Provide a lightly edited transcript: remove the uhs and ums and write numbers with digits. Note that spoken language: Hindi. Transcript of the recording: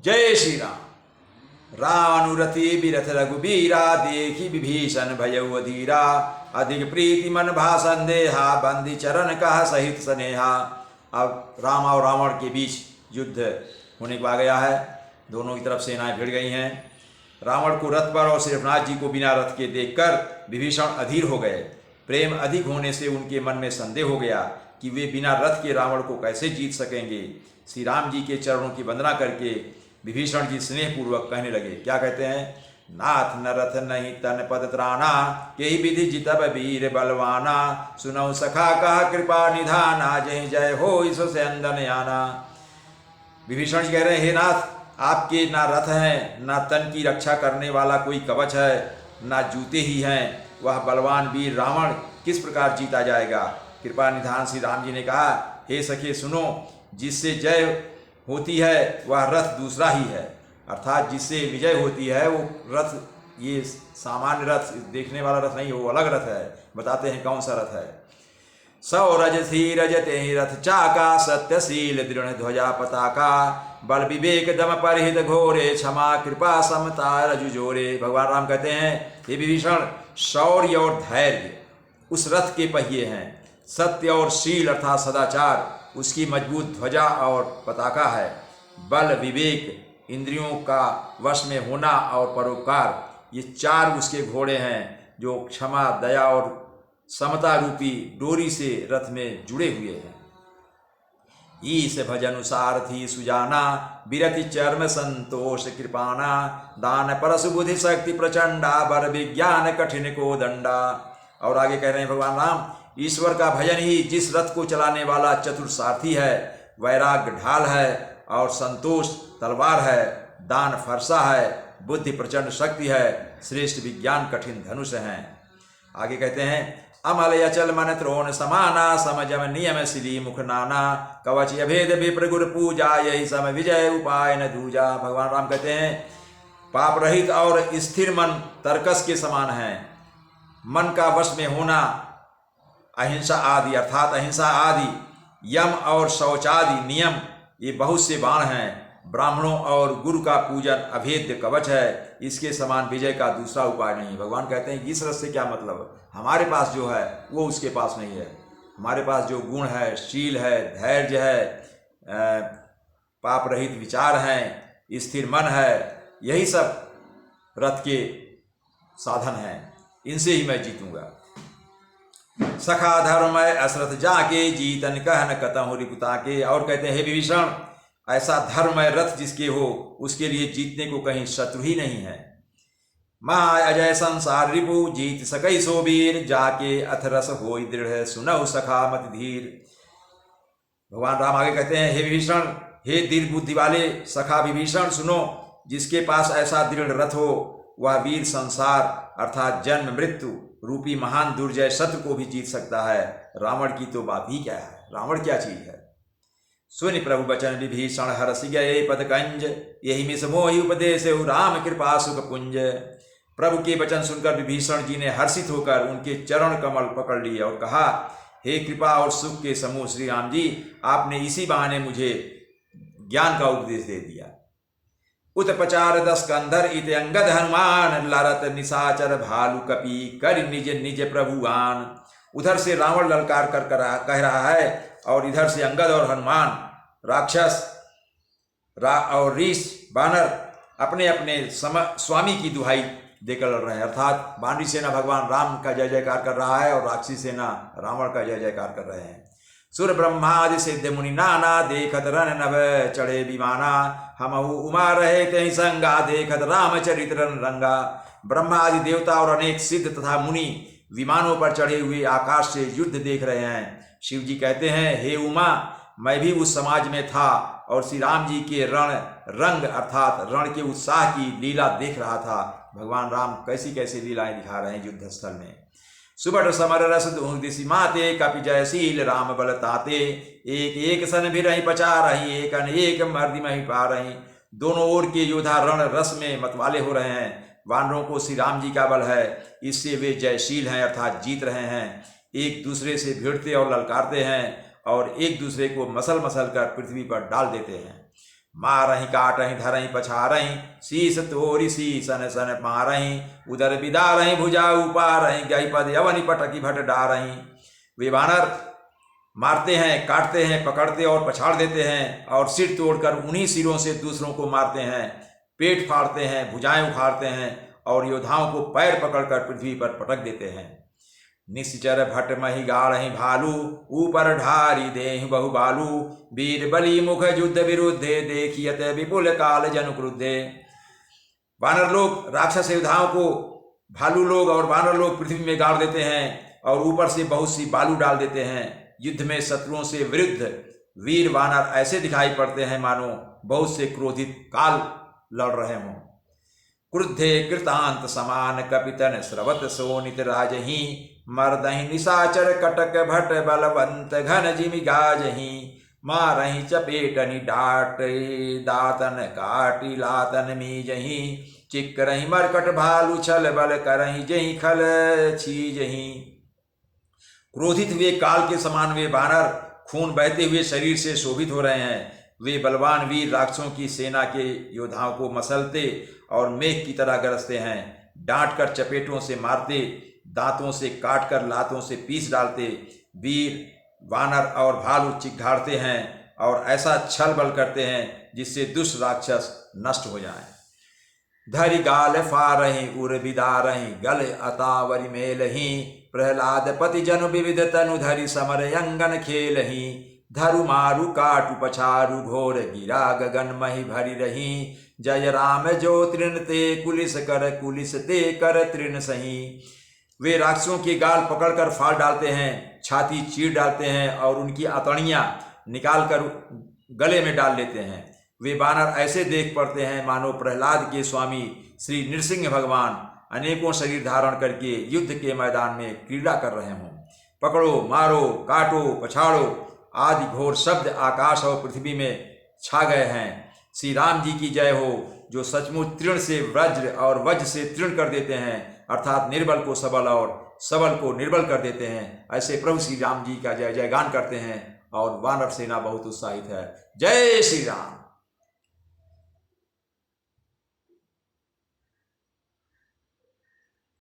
जय श्री राम। रानुरति बिरथ रघुबीरा, देखी विभीषण भयउ अधीरा। अधिक प्रीति मन भा संदेहा, बंदी चरण कहा सहित स्नेहा। अब राम और रावण के बीच युद्ध होने को आ गया है। दोनों की तरफ सेनाएं भिड़ गई हैं। रावण को रथ पर और श्रीनाथ जी को बिना रथ के देखकर विभीषण अधीर हो गए। प्रेम अधिक होने से उनके मन में संदेह हो गया कि वे बिना रथ के रावण को कैसे जीत सकेंगे। श्री राम जी के चरणों की वंदना करके विभीषण जी स्नेहपूर्वक कहने लगे। क्या कहते हैं? नाथ न रथ नहीं तन पद त्राना, यही विधि जितब वीर बलवाना। सुनौ सखा कहा कृपा निधाना, जय जय हो ईश्वर से अंदन आना। विभीषण जी कह रहे हैं, हे नाथ, आपके ना रथ हैं, ना तन की रक्षा करने वाला कोई कवच है, ना जूते ही हैं। वह बलवान वीर रावण किस प्रकार जीता जाएगा? कृपा निधान श्री राम जी ने कहा, हे सखे सुनो, जिससे जय होती है वह रथ दूसरा ही है, अर्थात जिससे विजय होती है वो रथ, ये सामान्य रथ, देखने वाला रथ नहीं, वो अलग रथ है। बताते हैं कौन सा रथ है। सौरज धीरज तेहि रथ चाका, सत्यशील दृढ़ ध्वजा पताका। बल विवेक दम परहित घोरे, क्षमा कृपा समता रजु जोरे। भगवान राम कहते हैं, हे विभीषण, शौर्य और धैर्य उस रथ के पहिए हैं। सत्य और शील अर्थात सदाचार उसकी मजबूत ध्वजा और पताका है। बल विवेक इंद्रियों का वश में होना और परोपकार, ये चार उसके घोड़े हैं जो क्षमा दया और समता रूपी डोरी से रथ में जुड़े हुए हैं। ईश भजन सारथी सुजाना, बिरति चर्म संतोष कृपाना। दान परसु बुद्धि शक्ति प्रचंडा, बर विज्ञान कठिन को दंडा। और आगे कह रहे हैं भगवान राम, ईश्वर का भजन ही जिस रथ को चलाने वाला चतुर सारथी है, वैराग्य ढाल है और संतोष तलवार है, दान फरसा है, बुद्धि प्रचंड शक्ति है, श्रेष्ठ विज्ञान कठिन धनुष हैं। आगे कहते हैं, अमल अचल मन त्रोण समाना, समजम नियम सिली मुख नाना। कवच अभेद विप्र गुर पूजा, यही सम विजय उपाय न दूजा। भगवान राम कहते हैं, पाप रहित और स्थिर मन तर्कस के समान है। मन का वश में होना, अहिंसा आदि अर्थात अहिंसा आदि, यम और शौचादि नियम, ये बहुत से बाण हैं। ब्राह्मणों और गुरु का पूजन अभेद्य कवच है, इसके समान विजय का दूसरा उपाय नहीं। भगवान कहते हैं, इस रस से क्या मतलब? हमारे पास जो है वो उसके पास नहीं है। हमारे पास जो गुण है, शील है, धैर्य है, पाप रहित विचार हैं, स्थिर मन है, यही सब रथ के साधन हैं। इनसे ही मैं जीतूंगा। सखा धर्म अश्रथ जाके, जीतन कहन कतहु रिपुता के। और कहते हैं, हे विभीषण, ऐसा धर्म रथ जिसके हो, उसके लिए जीतने को कहीं शत्रु ही नहीं है। महा अजय संसार रिपु, जीत सकई सो वीर। जाके अथ रस होई दृढ़, सुनहु सखा मत धीर। भगवान राम आगे कहते हैं, हे विभीषण, हे दीर्घ बुद्धि वाले सखा विभीषण, सुनो, जिसके पास ऐसा दृढ़ रथ हो, वह वीर संसार अर्थात जन्म मृत्यु रूपी महान दुर्जय शत्रु को भी जीत सकता है। रावण की तो बात ही क्या है, रावण क्या चीज है। सुनि प्रभु बचन विभीषण, हरसि गए पद कंज। यही मिस मोहि उपदेश राम कृपा सुख पुंज। प्रभु के वचन सुनकर विभीषण जी ने हर्षित होकर उनके चरण कमल पकड़ लिए और कहा, हे कृपा और सुख के समूह श्री राम जी, आपने इसी बहाने मुझे ज्ञान का उपदेश दे दिया। उत्पचार दस कंधर इत अंगद हनुमान, लरत निशाचर भालू कपि, कर निज निज प्रभुआन। उधर से रावण ललकार कर कह रहा है और इधर से अंगद और हनुमान राक्षस और ऋष बानर अपने अपने स्वामी की दुहाई देकर लड़ रहे हैं। अर्थात बानरी सेना भगवान राम का जय जयकार कर रहा है और राक्षसी सेना रावण का जय जयकार कर रहे हैं। सुर ब्रह्मादि सिद्ध मुनि नाना, देखत रन नभ चढ़े विमाना। हमहु उमा रहे तेहि संगा, देखत रामचरित रन रंगा। ब्रह्मा आदि देवता और अनेक सिद्ध तथा मुनि विमानों पर चढ़े हुए आकाश से युद्ध देख रहे हैं। शिव जी कहते हैं, हे उमा, मैं भी उस समाज में था और श्री राम जी के रण रंग अर्थात रण के उत्साह की लीला देख रहा था। भगवान राम कैसी कैसी लीलाएं दिखा रहे हैं युद्ध स्थल में। सुबट समर रस दिशि माते, कपि जयशील राम बल ताते। एक एक सन भी रही पचा रही, एक अनेक मर्दी मही पा रही। दोनों ओर के योद्धा रण रस में मतवाले हो रहे हैं। वानरों को श्री राम जी का बल है, इससे वे जयशील हैं अर्थात जीत रहे हैं। एक दूसरे से भिड़ते और ललकारते हैं और एक दूसरे को मसल मसल कर पृथ्वी पर डाल देते हैं। मारही काटही धरही पछारही, शीस तोरी शीसन सन मारही, उदर बिदारही भुजा उपारही, गई पद यवनि पटकी भट डारही। वे वानर मारते हैं, काटते हैं, पकड़ते और पछाड़ देते हैं और सिर तोड़कर उन्हीं सिरों से दूसरों को मारते हैं, पेट फाड़ते हैं, भुजाएं उखाड़ते हैं और योद्धाओं को पैर पकड़कर पृथ्वी पर पटक देते हैं। निश्चर भट मही गाढ़ही भालू, ऊपर ढारी देह बहु बालू, वीर बलि मुख युद्ध विरुद्धे, देखियत विपुल काल जनु क्रुद्धे। वानर लोग राक्षस योद्धाओं को भालू लोग और वानर लोग पृथ्वी में गाड़ देते हैं और ऊपर से बहुत सी बालू डाल देते हैं। युद्ध में शत्रुओं से विरुद्ध वीर वानर ऐसे दिखाई पड़ते हैं मानो बहुत से क्रोधित काल लड़ रहे हों। क्रुद्धे कृतांत समान कपितन स्रवत सोनित राजही, मर्दहि निशाचर कटक भट बलवंत घन जिमि गाजही, मारहि चपेटनि डाट दातन काटी लातन मीजही, चिक्करहि मरकट भालू छल बल करहि जही खल छीजही। क्रोधित हुए काल के समान वे वानर खून बहते हुए शरीर से शोभित हो रहे हैं। वे बलवान वीर राक्षसों की सेना के योद्धाओं को मसलते और मेघ की तरह गरजते हैं, डांट कर चपेटों से मारते, दांतों से काट कर लातों से पीस डालते। वीर वानर और भालू चिघाड़ते हैं और ऐसा छल बल करते हैं जिससे दुष्ट राक्षस नष्ट हो जाएं। धरि गाल फारहि उर बिदारहि, गल अतावरि मेलहि, प्रहलाद पति जनु विविध तनु धरि समर यंगन खेलहि, धरु मारु काटु पछारु घोर गिरा गगन मही भरी रही, जय राम जो तृण ते कुलिस ते कर तृण सही। वे राक्षसों के गाल पकड़कर फाड़ डालते हैं, छाती चीर डालते हैं और उनकी अतड़ियाँ निकालकर गले में डाल लेते हैं। वे बानर ऐसे देख पड़ते हैं मानो प्रहलाद के स्वामी श्री नृसिंह भगवान अनेकों शरीर धारण करके युद्ध के मैदान में क्रीड़ा कर रहे हों। पकड़ो, मारो, काटो, पछाड़ो आदि घोर शब्द आकाश और पृथ्वी में छा गए हैं। श्री राम जी की जय हो, जो सचमुच तृण से वज्र और वज्र से तृण कर देते हैं, अर्थात निर्बल को सबल और सबल को निर्बल कर देते हैं। ऐसे प्रभु श्री राम जी का जय जयगान करते हैं और वानर सेना बहुत उत्साहित है। जय श्री राम।